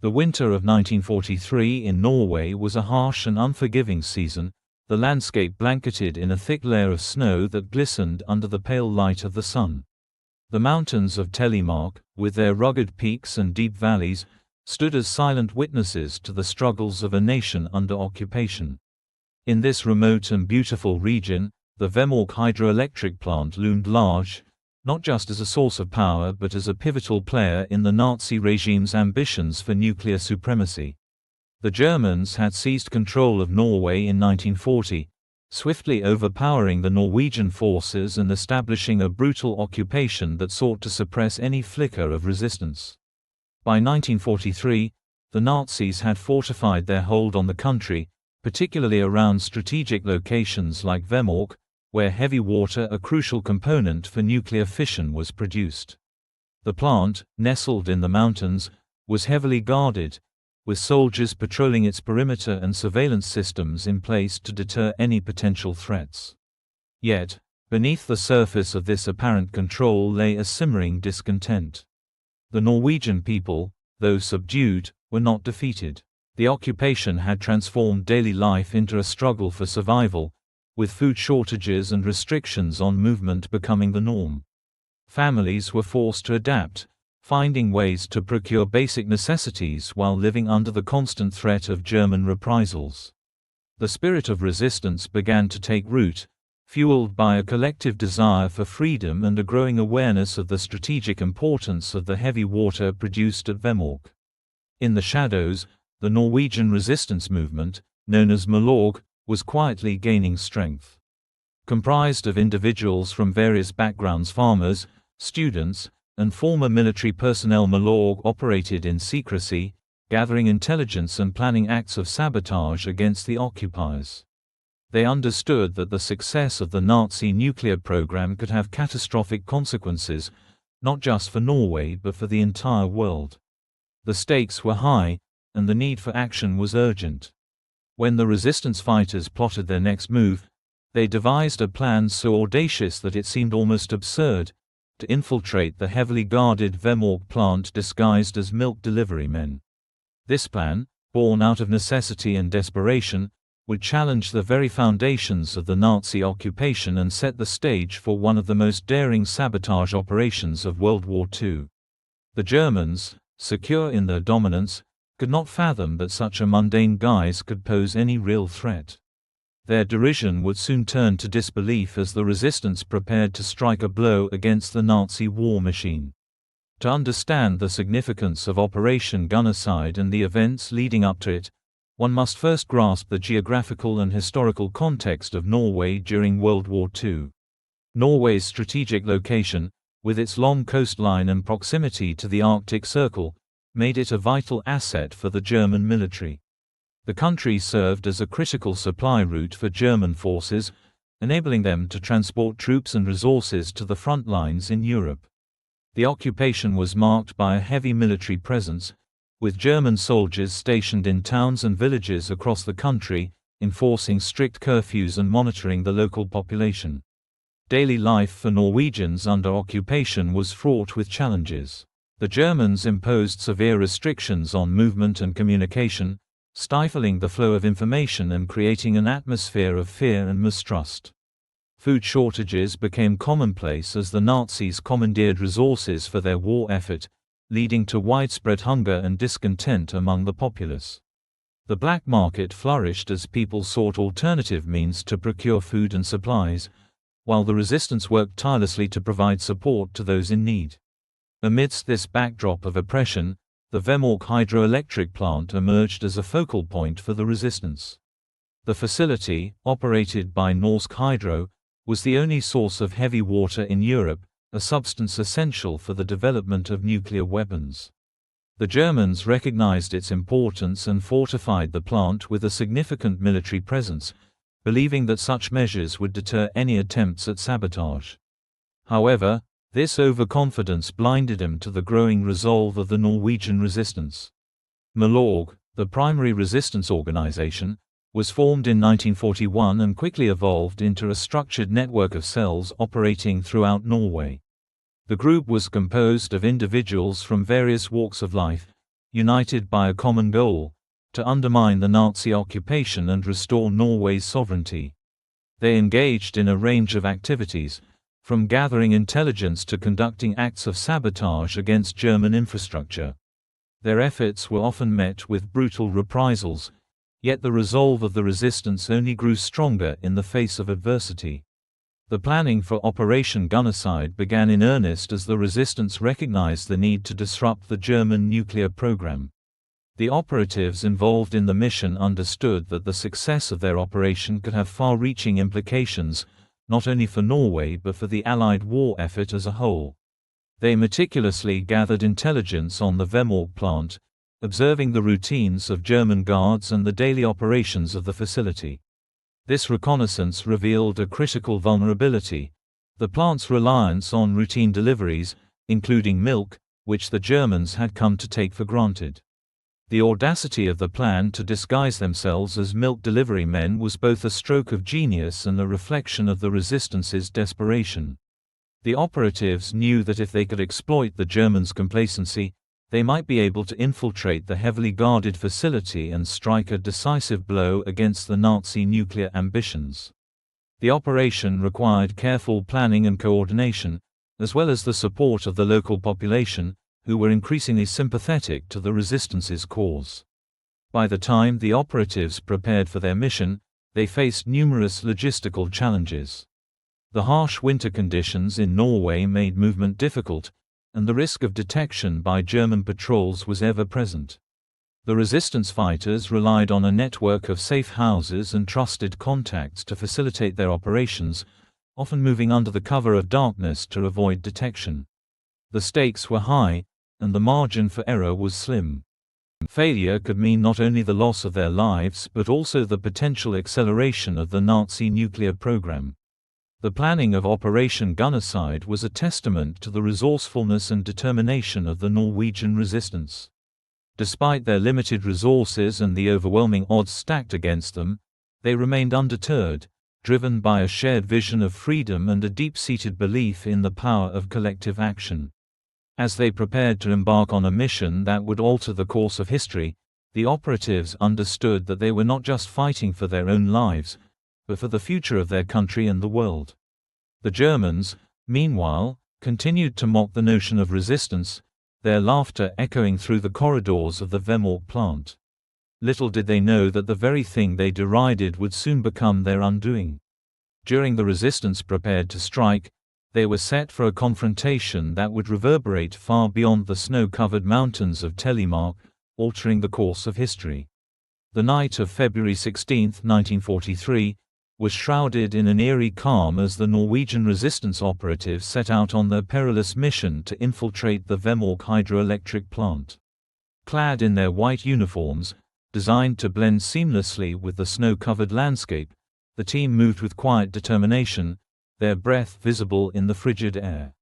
The winter of 1943 in Norway was a harsh and unforgiving season, the landscape blanketed in a thick layer of snow that glistened under the pale light of the sun. The mountains of Telemark, with their rugged peaks and deep valleys, stood as silent witnesses to the struggles of a nation under occupation. In this remote and beautiful region, the Vemork hydroelectric plant loomed large, not just as a source of power but as a pivotal player in the Nazi regime's ambitions for nuclear supremacy. The Germans had seized control of Norway in 1940, swiftly overpowering the Norwegian forces and establishing a brutal occupation that sought to suppress any flicker of resistance. By 1943, the Nazis had fortified their hold on the country, particularly around strategic locations like Vemork, where heavy water, a crucial component for nuclear fission, was produced. The plant, nestled in the mountains, was heavily guarded, with soldiers patrolling its perimeter and surveillance systems in place to deter any potential threats. Yet, beneath the surface of this apparent control lay a simmering discontent. The Norwegian people, though subdued, were not defeated. The occupation had transformed daily life into a struggle for survival, with food shortages and restrictions on movement becoming the norm. Families were forced to adapt, finding ways to procure basic necessities while living under the constant threat of German reprisals. The spirit of resistance began to take root, fueled by a collective desire for freedom and a growing awareness of the strategic importance of the heavy water produced at Vemork. In the shadows, the Norwegian resistance movement, known as Milorg, was quietly gaining strength. Comprised of individuals from various backgrounds, farmers, students, and former military personnel, Milorg operated in secrecy, gathering intelligence and planning acts of sabotage against the occupiers. They understood that the success of the Nazi nuclear program could have catastrophic consequences, not just for Norway but for the entire world. The stakes were high, and the need for action was urgent. When the resistance fighters plotted their next move, they devised a plan so audacious that it seemed almost absurd: to infiltrate the heavily guarded Vemork plant disguised as milk delivery men. This plan, born out of necessity and desperation, would challenge the very foundations of the Nazi occupation and set the stage for one of the most daring sabotage operations of World War II. The Germans, secure in their dominance, could not fathom that such a mundane guise could pose any real threat. Their derision would soon turn to disbelief as the resistance prepared to strike a blow against the Nazi war machine. To understand the significance of Operation Gunnercide and the events leading up to it, one must first grasp the geographical and historical context of Norway during World War II. Norway's strategic location, with its long coastline and proximity to the Arctic Circle, made it a vital asset for the German military. The country served as a critical supply route for German forces, enabling them to transport troops and resources to the front lines in Europe. The occupation was marked by a heavy military presence, with German soldiers stationed in towns and villages across the country, enforcing strict curfews and monitoring the local population. Daily life for Norwegians under occupation was fraught with challenges. The Germans imposed severe restrictions on movement and communication, stifling the flow of information and creating an atmosphere of fear and mistrust. Food shortages became commonplace as the Nazis commandeered resources for their war effort, leading to widespread hunger and discontent among the populace. The black market flourished as people sought alternative means to procure food and supplies, while the resistance worked tirelessly to provide support to those in need. Amidst this backdrop of oppression, the Vemork hydroelectric plant emerged as a focal point for the resistance. The facility, operated by Norsk Hydro, was the only source of heavy water in Europe, a substance essential for the development of nuclear weapons. The Germans recognized its importance and fortified the plant with a significant military presence, believing that such measures would deter any attempts at sabotage. However, this overconfidence blinded them to the growing resolve of the Norwegian resistance. Milorg, the primary resistance organization, was formed in 1941 and quickly evolved into a structured network of cells operating throughout Norway. The group was composed of individuals from various walks of life, united by a common goal: to undermine the Nazi occupation and restore Norway's sovereignty. They engaged in a range of activities, from gathering intelligence to conducting acts of sabotage against German infrastructure. Their efforts were often met with brutal reprisals, yet the resolve of the resistance only grew stronger in the face of adversity. The planning for Operation Gunnicide began in earnest as the resistance recognized the need to disrupt the German nuclear program. The operatives involved in the mission understood that the success of their operation could have far-reaching implications, not only for Norway but for the Allied war effort as a whole. They meticulously gathered intelligence on the Vemork plant, observing the routines of German guards and the daily operations of the facility. This reconnaissance revealed a critical vulnerability: the plant's reliance on routine deliveries, including milk, which the Germans had come to take for granted. The audacity of the plan to disguise themselves as milk delivery men was both a stroke of genius and a reflection of the resistance's desperation. The operatives knew that if they could exploit the Germans' complacency, they might be able to infiltrate the heavily guarded facility and strike a decisive blow against the Nazi nuclear ambitions. The operation required careful planning and coordination, as well as the support of the local population, who were increasingly sympathetic to the resistance's cause. By the time the operatives prepared for their mission, they faced numerous logistical challenges. The harsh winter conditions in Norway made movement difficult, and the risk of detection by German patrols was ever present. The resistance fighters relied on a network of safe houses and trusted contacts to facilitate their operations, often moving under the cover of darkness to avoid detection. The stakes were high, and the margin for error was slim. Failure could mean not only the loss of their lives but also the potential acceleration of the Nazi nuclear program. The planning of Operation Gunnicide was a testament to the resourcefulness and determination of the Norwegian resistance. Despite their limited resources and the overwhelming odds stacked against them, they remained undeterred, driven by a shared vision of freedom and a deep-seated belief in the power of collective action. As they prepared to embark on a mission that would alter the course of history, the operatives understood that they were not just fighting for their own lives, but for the future of their country and the world. The Germans, meanwhile, continued to mock the notion of resistance, their laughter echoing through the corridors of the Vemork plant. Little did they know that the very thing they derided would soon become their undoing. During the resistance prepared to strike, they were set for a confrontation that would reverberate far beyond the snow-covered mountains of Telemark, altering the course of history. The night of February 16, 1943, was shrouded in an eerie calm as the Norwegian resistance operatives set out on their perilous mission to infiltrate the Vemork hydroelectric plant. Clad in their white uniforms, designed to blend seamlessly with the snow-covered landscape, the team moved with quiet determination, their breath visible in the frigid air.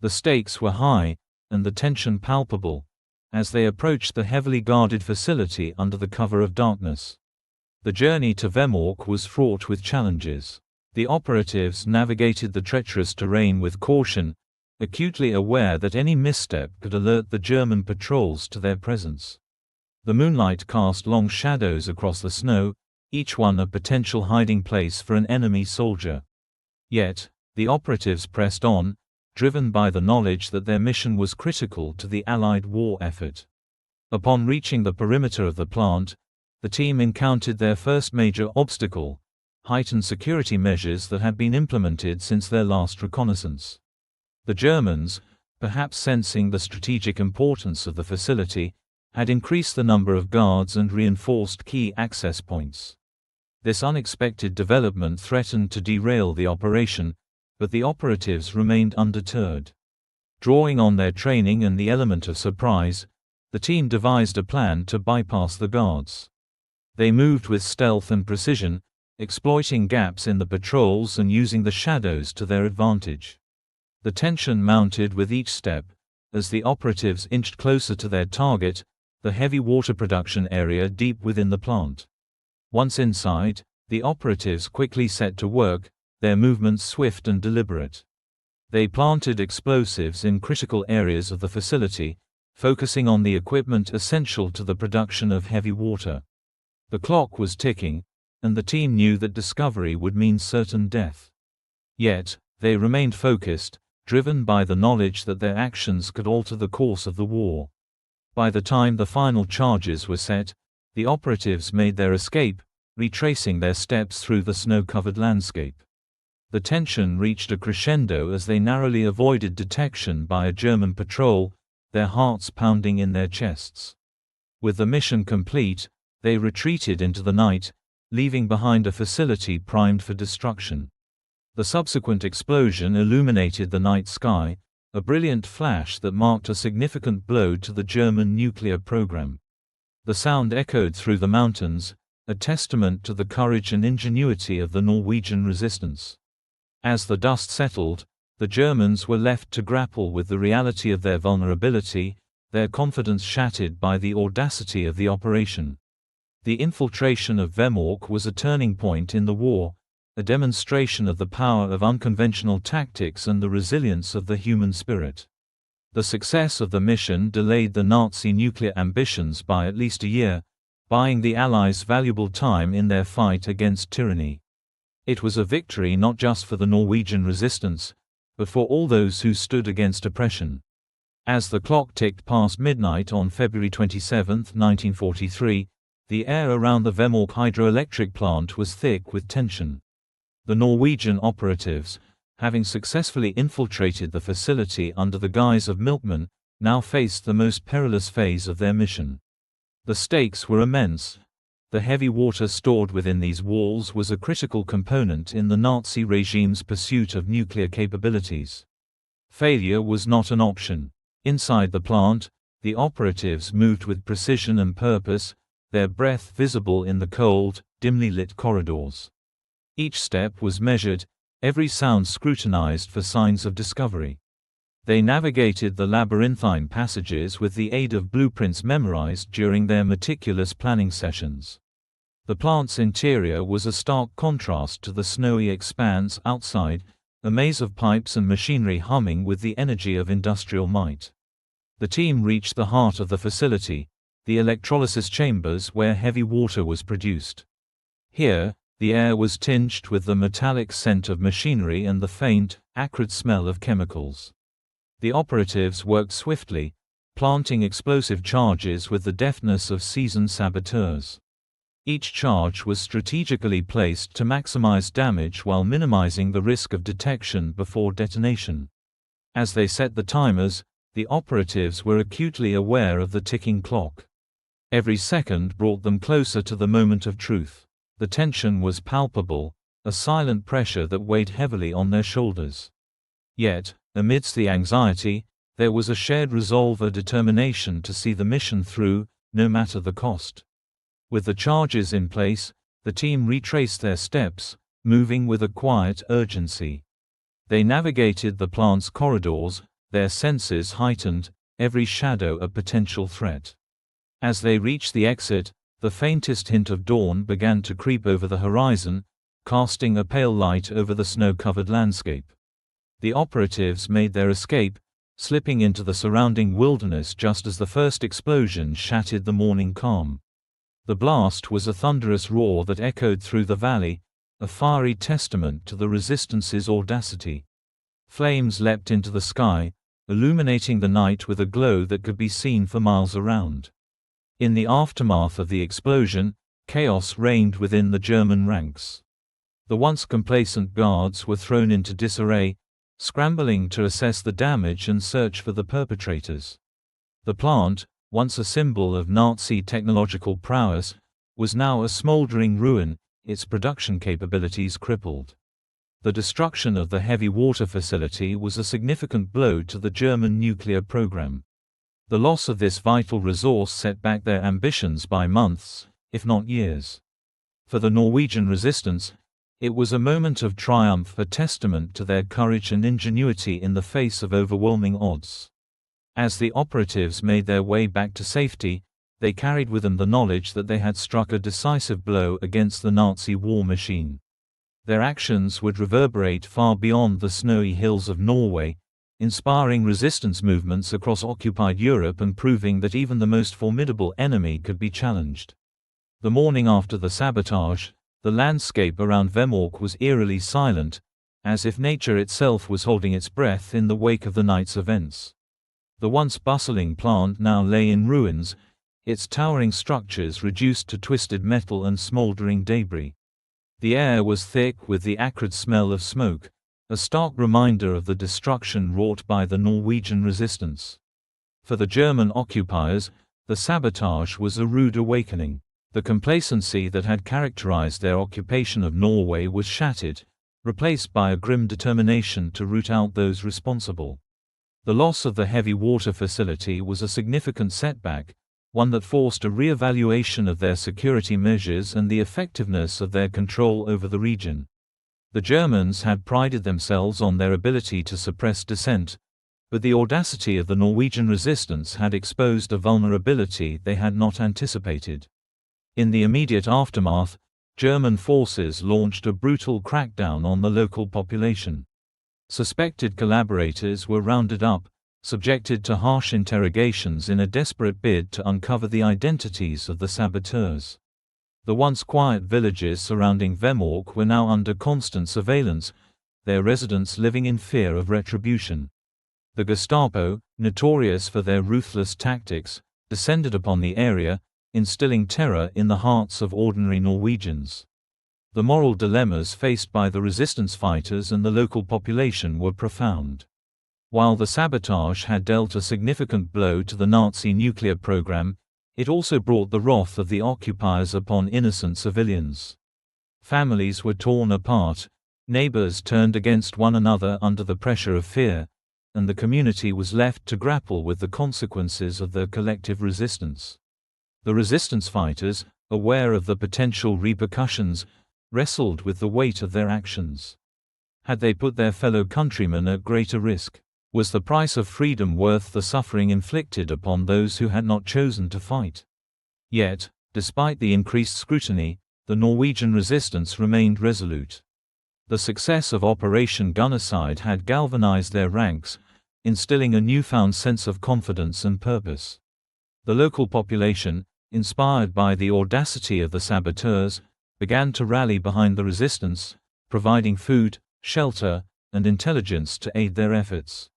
The stakes were high, and the tension palpable, as they approached the heavily guarded facility under the cover of darkness. The journey to Vemork was fraught with challenges. The operatives navigated the treacherous terrain with caution, acutely aware that any misstep could alert the German patrols to their presence. The moonlight cast long shadows across the snow, each one a potential hiding place for an enemy soldier. Yet, the operatives pressed on, driven by the knowledge that their mission was critical to the Allied war effort. Upon reaching the perimeter of the plant, the team encountered their first major obstacle: heightened security measures that had been implemented since their last reconnaissance. The Germans, perhaps sensing the strategic importance of the facility, had increased the number of guards and reinforced key access points. This unexpected development threatened to derail the operation, but the operatives remained undeterred. Drawing on their training and the element of surprise, the team devised a plan to bypass the guards. They moved with stealth and precision, exploiting gaps in the patrols and using the shadows to their advantage. The tension mounted with each step, as the operatives inched closer to their target, the heavy water production area deep within the plant. Once inside, the operatives quickly set to work, their movements swift and deliberate. They planted explosives in critical areas of the facility, focusing on the equipment essential to the production of heavy water. The clock was ticking, and the team knew that discovery would mean certain death. Yet, they remained focused, driven by the knowledge that their actions could alter the course of the war. By the time the final charges were set, the operatives made their escape, retracing their steps through the snow-covered landscape. The tension reached a crescendo as they narrowly avoided detection by a German patrol, their hearts pounding in their chests. With the mission complete, they retreated into the night, leaving behind a facility primed for destruction. The subsequent explosion illuminated the night sky, a brilliant flash that marked a significant blow to the German nuclear program. The sound echoed through the mountains, a testament to the courage and ingenuity of the Norwegian resistance. As the dust settled, the Germans were left to grapple with the reality of their vulnerability, their confidence shattered by the audacity of the operation. The infiltration of Vemork was a turning point in the war, a demonstration of the power of unconventional tactics and the resilience of the human spirit. The success of the mission delayed the Nazi nuclear ambitions by at least a year, buying the Allies valuable time in their fight against tyranny. It was a victory not just for the Norwegian resistance, but for all those who stood against oppression. As the clock ticked past midnight on February 27, 1943, the air around the Vemork hydroelectric plant was thick with tension. The Norwegian operatives, having successfully infiltrated the facility under the guise of milkmen, now faced the most perilous phase of their mission. The stakes were immense. The heavy water stored within these walls was a critical component in the Nazi regime's pursuit of nuclear capabilities. Failure was not an option. Inside the plant, the operatives moved with precision and purpose, their breath visible in the cold, dimly lit corridors. Each step was measured, every sound scrutinized for signs of discovery. They navigated the labyrinthine passages with the aid of blueprints memorized during their meticulous planning sessions. The plant's interior was a stark contrast to the snowy expanse outside, a maze of pipes and machinery humming with the energy of industrial might. The team reached the heart of the facility, the electrolysis chambers where heavy water was produced. Here, the air was tinged with the metallic scent of machinery and the faint, acrid smell of chemicals. The operatives worked swiftly, planting explosive charges with the deftness of seasoned saboteurs. Each charge was strategically placed to maximize damage while minimizing the risk of detection before detonation. As they set the timers, the operatives were acutely aware of the ticking clock. Every second brought them closer to the moment of truth. The tension was palpable, a silent pressure that weighed heavily on their shoulders. Yet, amidst the anxiety, there was a shared resolve, a determination to see the mission through, no matter the cost. With the charges in place, the team retraced their steps, moving with a quiet urgency. They navigated the plant's corridors, their senses heightened, every shadow a potential threat. As they reached the exit, the faintest hint of dawn began to creep over the horizon, casting a pale light over the snow-covered landscape. The operatives made their escape, slipping into the surrounding wilderness just as the first explosion shattered the morning calm. The blast was a thunderous roar that echoed through the valley, a fiery testament to the resistance's audacity. Flames leapt into the sky, illuminating the night with a glow that could be seen for miles around. In the aftermath of the explosion, chaos reigned within the German ranks. The once complacent guards were thrown into disarray, scrambling to assess the damage and search for the perpetrators. The plant, once a symbol of Nazi technological prowess, was now a smoldering ruin, its production capabilities crippled. The destruction of the heavy water facility was a significant blow to the German nuclear program. The loss of this vital resource set back their ambitions by months, if not years. For the Norwegian resistance, it was a moment of triumph, a testament to their courage and ingenuity in the face of overwhelming odds. As the operatives made their way back to safety, they carried with them the knowledge that they had struck a decisive blow against the Nazi war machine. Their actions would reverberate far beyond the snowy hills of Norway, inspiring resistance movements across occupied Europe and proving that even the most formidable enemy could be challenged. The morning after the sabotage, the landscape around Vemork was eerily silent, as if nature itself was holding its breath in the wake of the night's events. The once bustling plant now lay in ruins, its towering structures reduced to twisted metal and smoldering debris. The air was thick with the acrid smell of smoke, a stark reminder of the destruction wrought by the Norwegian resistance. For the German occupiers, the sabotage was a rude awakening. The complacency that had characterized their occupation of Norway was shattered, replaced by a grim determination to root out those responsible. The loss of the heavy water facility was a significant setback, one that forced a re-evaluation of their security measures and the effectiveness of their control over the region. The Germans had prided themselves on their ability to suppress dissent, but the audacity of the Norwegian resistance had exposed a vulnerability they had not anticipated. In the immediate aftermath, German forces launched a brutal crackdown on the local population. Suspected collaborators were rounded up, subjected to harsh interrogations in a desperate bid to uncover the identities of the saboteurs. The once quiet villages surrounding Vemork were now under constant surveillance, their residents living in fear of retribution. The Gestapo, notorious for their ruthless tactics, descended upon the area, instilling terror in the hearts of ordinary Norwegians. The moral dilemmas faced by the resistance fighters and the local population were profound. While the sabotage had dealt a significant blow to the Nazi nuclear program, it also brought the wrath of the occupiers upon innocent civilians. Families were torn apart, neighbors turned against one another under the pressure of fear, and the community was left to grapple with the consequences of their collective resistance. The resistance fighters, aware of the potential repercussions, wrestled with the weight of their actions. Had they put their fellow countrymen at greater risk? Was the price of freedom worth the suffering inflicted upon those who had not chosen to fight? Yet, despite the increased scrutiny, the Norwegian resistance remained resolute. The success of Operation Gunnercide had galvanized their ranks, instilling a newfound sense of confidence and purpose. The local population, inspired by the audacity of the saboteurs, began to rally behind the resistance, providing food, shelter, and intelligence to aid their efforts.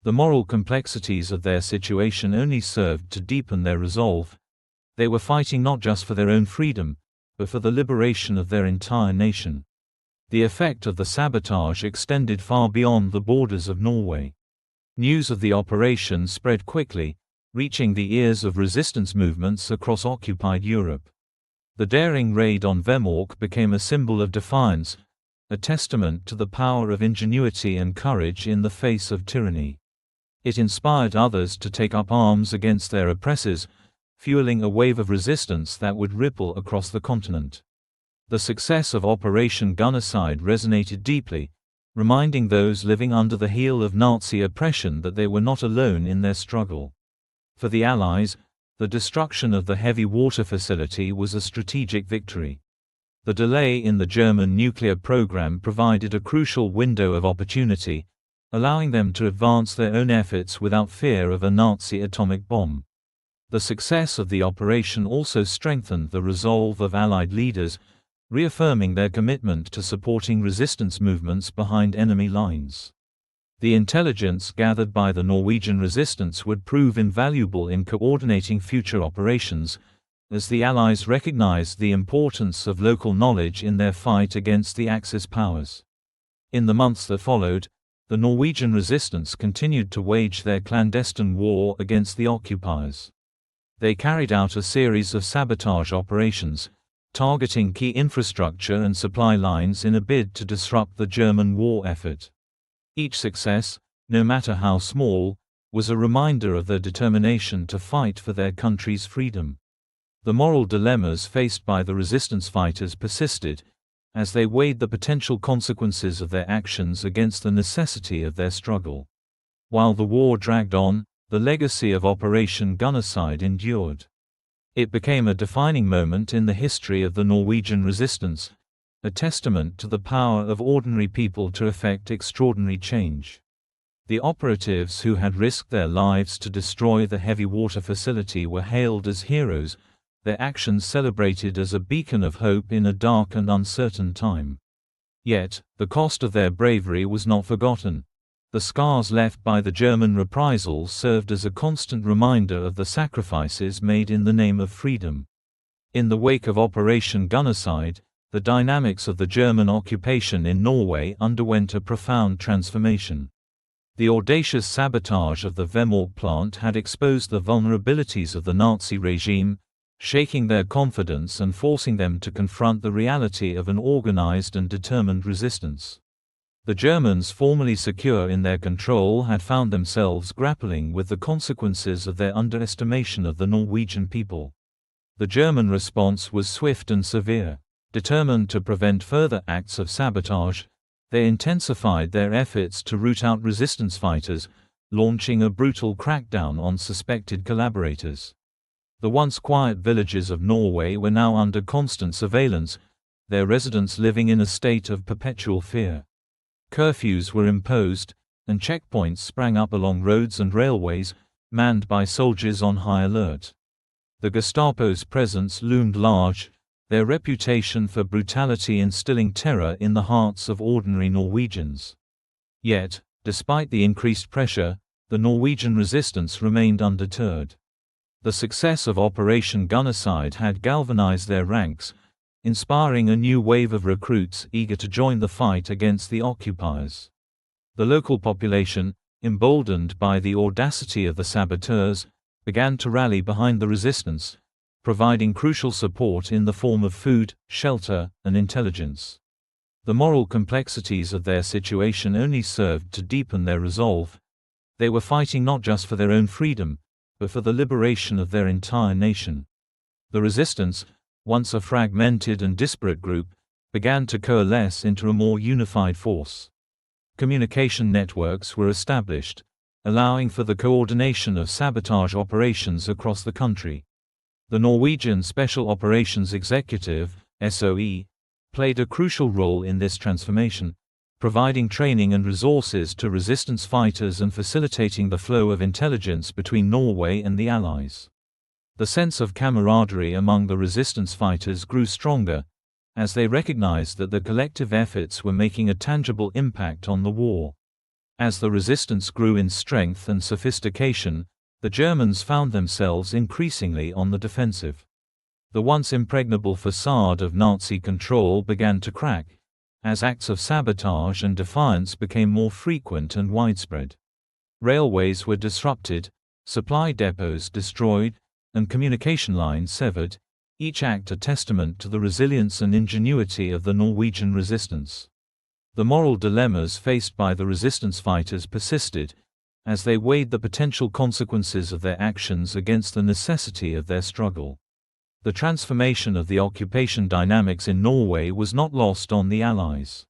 The moral complexities of their situation only served to deepen their resolve. They were fighting not just for their own freedom, but for the liberation of their entire nation. The effect of the sabotage extended far beyond the borders of Norway. News of the operation spread quickly, reaching the ears of resistance movements across occupied Europe. The daring raid on Vemork became a symbol of defiance, a testament to the power of ingenuity and courage in the face of tyranny. It inspired others to take up arms against their oppressors, fueling a wave of resistance that would ripple across the continent. The success of Operation Gunnercide resonated deeply, reminding those living under the heel of Nazi oppression that they were not alone in their struggle. For the Allies, the destruction of the heavy water facility was a strategic victory. The delay in the German nuclear program provided a crucial window of opportunity, allowing them to advance their own efforts without fear of a Nazi atomic bomb. The success of the operation also strengthened the resolve of Allied leaders, reaffirming their commitment to supporting resistance movements behind enemy lines. The intelligence gathered by the Norwegian resistance would prove invaluable in coordinating future operations, as the Allies recognized the importance of local knowledge in their fight against the Axis powers. In the months that followed, the Norwegian resistance continued to wage their clandestine war against the occupiers. They carried out a series of sabotage operations, targeting key infrastructure and supply lines in a bid to disrupt the German war effort. Each success, no matter how small, was a reminder of their determination to fight for their country's freedom. The moral dilemmas faced by the resistance fighters persisted, as they weighed the potential consequences of their actions against the necessity of their struggle. While the war dragged on, the legacy of Operation Gunnercide endured. It became a defining moment in the history of the Norwegian resistance, a testament to the power of ordinary people to effect extraordinary change. The operatives who had risked their lives to destroy the heavy water facility were hailed as heroes, their actions celebrated as a beacon of hope in a dark and uncertain time. Yet, the cost of their bravery was not forgotten. The scars left by the German reprisals served as a constant reminder of the sacrifices made in the name of freedom. In the wake of Operation Gunnercide, the dynamics of the German occupation in Norway underwent a profound transformation. The audacious sabotage of the Vemork plant had exposed the vulnerabilities of the Nazi regime, shaking their confidence and forcing them to confront the reality of an organized and determined resistance. The Germans, formerly secure in their control, had found themselves grappling with the consequences of their underestimation of the Norwegian people. The German response was swift and severe. Determined to prevent further acts of sabotage, they intensified their efforts to root out resistance fighters, launching a brutal crackdown on suspected collaborators. The once quiet villages of Norway were now under constant surveillance, their residents living in a state of perpetual fear. Curfews were imposed, and checkpoints sprang up along roads and railways, manned by soldiers on high alert. The Gestapo's presence loomed large, their reputation for brutality instilling terror in the hearts of ordinary Norwegians. Yet, despite the increased pressure, the Norwegian resistance remained undeterred. The success of Operation Gunnercide had galvanized their ranks, inspiring a new wave of recruits eager to join the fight against the occupiers. The local population, emboldened by the audacity of the saboteurs, began to rally behind the resistance, providing crucial support in the form of food, shelter, and intelligence. The moral complexities of their situation only served to deepen their resolve. They were fighting not just for their own freedom, but for the liberation of their entire nation. The resistance, once a fragmented and disparate group, began to coalesce into a more unified force. Communication networks were established, allowing for the coordination of sabotage operations across the country. The Norwegian Special Operations Executive, SOE, played a crucial role in this transformation, providing training and resources to resistance fighters and facilitating the flow of intelligence between Norway and the Allies. The sense of camaraderie among the resistance fighters grew stronger, as they recognized that their collective efforts were making a tangible impact on the war. As the resistance grew in strength and sophistication, the Germans found themselves increasingly on the defensive. The once impregnable facade of Nazi control began to crack, as acts of sabotage and defiance became more frequent and widespread. Railways were disrupted, supply depots destroyed, and communication lines severed, each act a testament to the resilience and ingenuity of the Norwegian resistance. The moral dilemmas faced by the resistance fighters persisted, as they weighed the potential consequences of their actions against the necessity of their struggle. The transformation of the occupation dynamics in Norway was not lost on the Allies.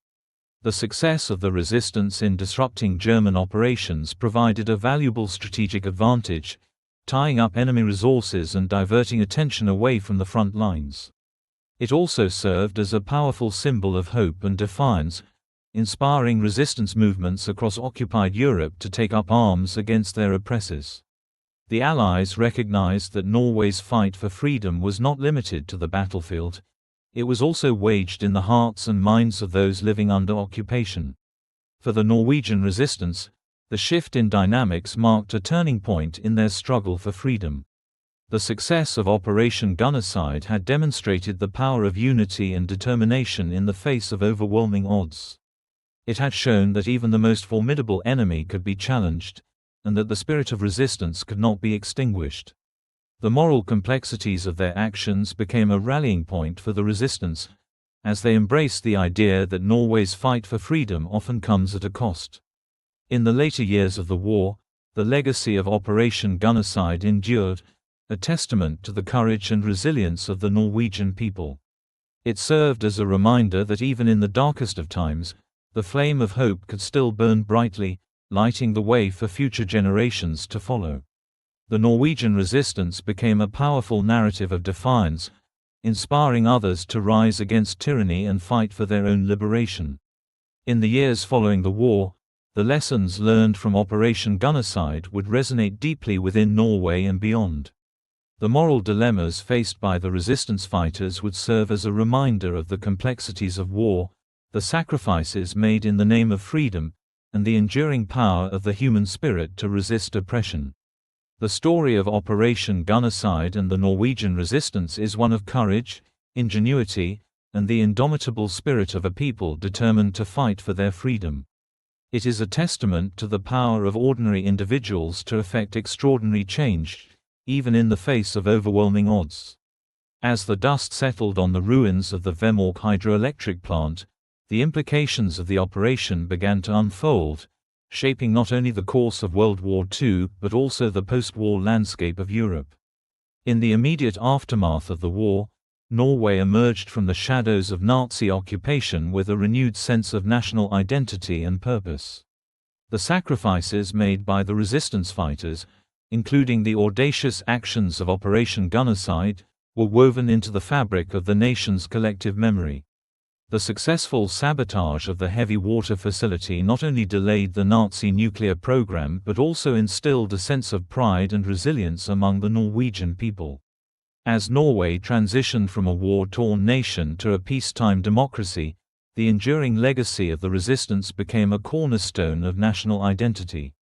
The success of the resistance in disrupting German operations provided a valuable strategic advantage, tying up enemy resources and diverting attention away from the front lines. It also served as a powerful symbol of hope and defiance, inspiring resistance movements across occupied Europe to take up arms against their oppressors. The Allies recognized that Norway's fight for freedom was not limited to the battlefield. It was also waged in the hearts and minds of those living under occupation. For the Norwegian resistance, the shift in dynamics marked a turning point in their struggle for freedom. The success of Operation Gunnercide had demonstrated the power of unity and determination in the face of overwhelming odds. It had shown that even the most formidable enemy could be challenged, and that the spirit of resistance could not be extinguished. The moral complexities of their actions became a rallying point for the resistance, as they embraced the idea that Norway's fight for freedom often comes at a cost. In the later years of the war, the legacy of Operation Gunnercide endured, a testament to the courage and resilience of the Norwegian people. It served as a reminder that even in the darkest of times, the flame of hope could still burn brightly, lighting the way for future generations to follow. The Norwegian resistance became a powerful narrative of defiance, inspiring others to rise against tyranny and fight for their own liberation. In the years following the war, The lessons learned from Operation Gunnicide would resonate deeply within Norway and beyond. The moral dilemmas faced by the resistance fighters would serve as a reminder of the complexities of war, the sacrifices made in the name of freedom, and the enduring power of the human spirit to resist oppression. The story of Operation Gunnicide and the Norwegian resistance is one of courage, ingenuity, and the indomitable spirit of a people determined to fight for their freedom. It is a testament to the power of ordinary individuals to effect extraordinary change, even in the face of overwhelming odds. As the dust settled on the ruins of the Vemork hydroelectric plant, the implications of the operation began to unfold, shaping not only the course of World War II but also the post-war landscape of Europe. In the immediate aftermath of the war, Norway emerged from the shadows of Nazi occupation with a renewed sense of national identity and purpose. The sacrifices made by the resistance fighters, including the audacious actions of Operation Gunnicide, were woven into the fabric of the nation's collective memory. The successful sabotage of the heavy water facility not only delayed the Nazi nuclear program but also instilled a sense of pride and resilience among the Norwegian people. As Norway transitioned from a war-torn nation to a peacetime democracy, the enduring legacy of the resistance became a cornerstone of national identity.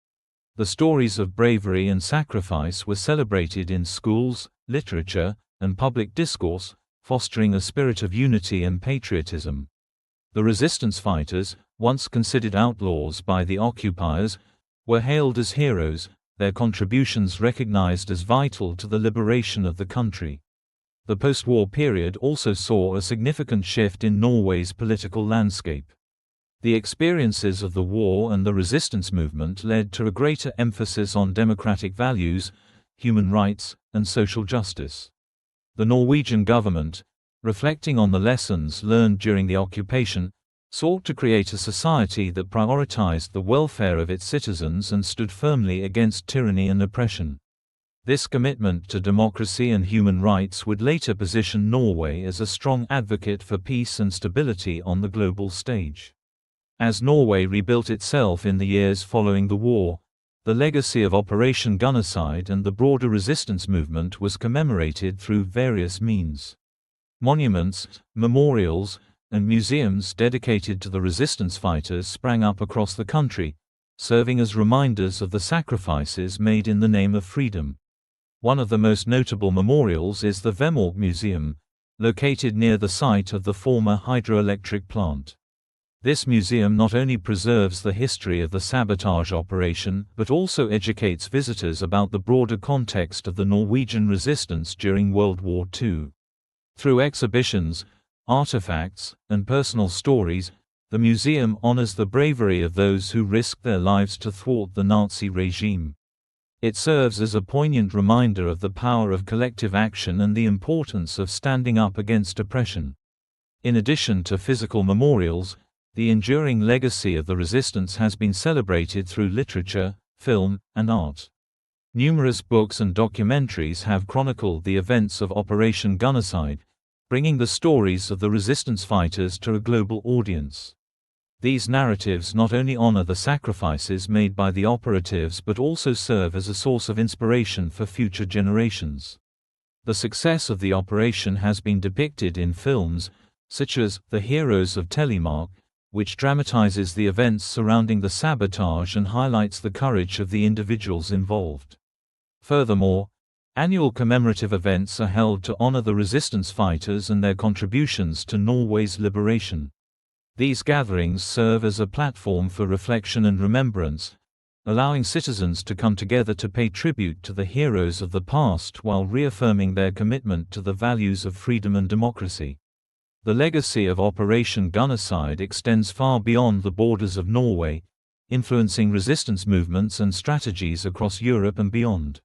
The stories of bravery and sacrifice were celebrated in schools, literature, and public discourse, fostering a spirit of unity and patriotism. The resistance fighters, once considered outlaws by the occupiers, were hailed as heroes, their contributions recognized as vital to the liberation of the country. The post-war period also saw a significant shift in Norway's political landscape. The experiences of the war and the resistance movement led to a greater emphasis on democratic values, human rights, and social justice. The Norwegian government, reflecting on the lessons learned during the occupation, sought to create a society that prioritized the welfare of its citizens and stood firmly against tyranny and oppression. This commitment to democracy and human rights would later position Norway as a strong advocate for peace and stability on the global stage. As Norway rebuilt itself in the years following the war, the legacy of Operation Gunnicide and the broader resistance movement was commemorated through various means. Monuments, memorials, and museums dedicated to the resistance fighters sprang up across the country, serving as reminders of the sacrifices made in the name of freedom. One of the most notable memorials is the Vemork Museum, located near the site of the former hydroelectric plant. This museum not only preserves the history of the sabotage operation but also educates visitors about the broader context of the Norwegian resistance during World War II. Through exhibitions, artifacts, and personal stories, the museum honors the bravery of those who risked their lives to thwart the Nazi regime. It serves as a poignant reminder of the power of collective action and the importance of standing up against oppression. In addition to physical memorials, the enduring legacy of the resistance has been celebrated through literature, film, and art. Numerous books and documentaries have chronicled the events of Operation Gunnicide, bringing the stories of the resistance fighters to a global audience. These narratives not only honor the sacrifices made by the operatives but also serve as a source of inspiration for future generations. The success of the operation has been depicted in films, such as The Heroes of Telemark, which dramatizes the events surrounding the sabotage and highlights the courage of the individuals involved. Furthermore, annual commemorative events are held to honor the resistance fighters and their contributions to Norway's liberation. These gatherings serve as a platform for reflection and remembrance, allowing citizens to come together to pay tribute to the heroes of the past while reaffirming their commitment to the values of freedom and democracy. The legacy of Operation Gunnicide extends far beyond the borders of Norway, influencing resistance movements and strategies across Europe and beyond.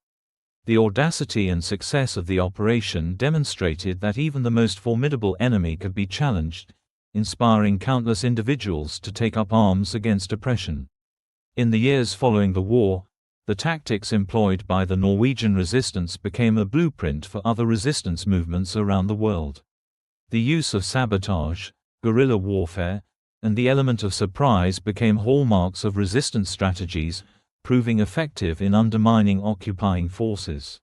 The audacity and success of the operation demonstrated that even the most formidable enemy could be challenged, inspiring countless individuals to take up arms against oppression. In the years following the war, the tactics employed by the Norwegian resistance became a blueprint for other resistance movements around the world. The use of sabotage, guerrilla warfare, and the element of surprise became hallmarks of resistance strategies, proving effective in undermining occupying forces.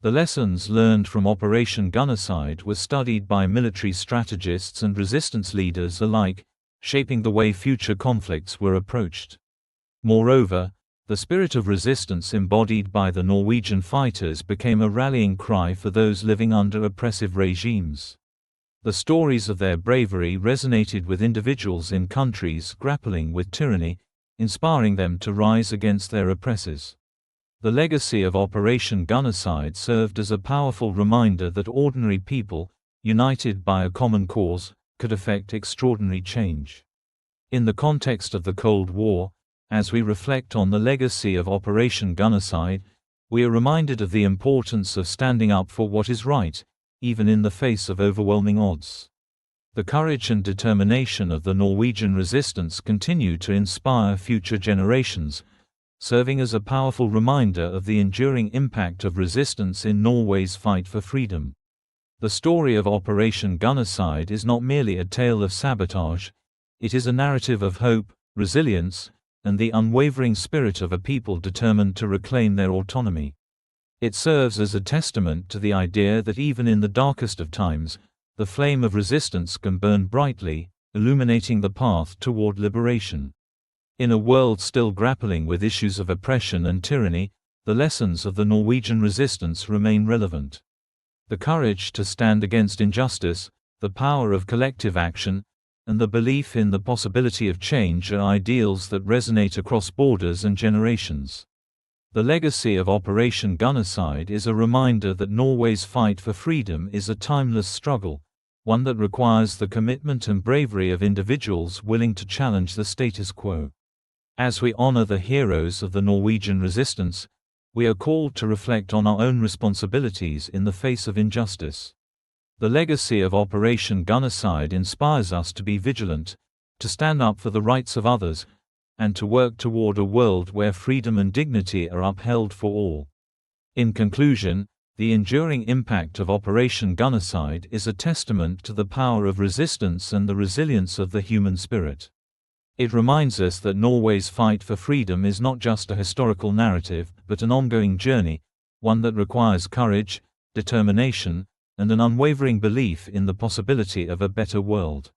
The lessons learned from Operation Gunnercide were studied by military strategists and resistance leaders alike, shaping the way future conflicts were approached. Moreover, the spirit of resistance embodied by the Norwegian fighters became a rallying cry for those living under oppressive regimes. The stories of their bravery resonated with individuals in countries grappling with tyranny, inspiring them to rise against their oppressors. The legacy of Operation Gunnercide served as a powerful reminder that ordinary people, united by a common cause, could effect extraordinary change. In the context of the Cold War, as we reflect on the legacy of Operation Gunnercide, we are reminded of the importance of standing up for what is right, even in the face of overwhelming odds. The courage and determination of the Norwegian resistance continue to inspire future generations, serving as a powerful reminder of the enduring impact of resistance in Norway's fight for freedom. The story of Operation Gunnercide is not merely a tale of sabotage, it is a narrative of hope, resilience, and the unwavering spirit of a people determined to reclaim their autonomy. It serves as a testament to the idea that even in the darkest of times, the flame of resistance can burn brightly, illuminating the path toward liberation. In a world still grappling with issues of oppression and tyranny, the lessons of the Norwegian resistance remain relevant. The courage to stand against injustice, the power of collective action, and the belief in the possibility of change are ideals that resonate across borders and generations. The legacy of Operation Gunnercide is a reminder that Norway's fight for freedom is a timeless struggle, one that requires the commitment and bravery of individuals willing to challenge the status quo. As we honor the heroes of the Norwegian resistance, we are called to reflect on our own responsibilities in the face of injustice. The legacy of Operation Gunnercide inspires us to be vigilant, to stand up for the rights of others, and to work toward a world where freedom and dignity are upheld for all. In conclusion, the enduring impact of Operation Gunnercide is a testament to the power of resistance and the resilience of the human spirit. It reminds us that Norway's fight for freedom is not just a historical narrative, but an ongoing journey, one that requires courage, determination, and an unwavering belief in the possibility of a better world.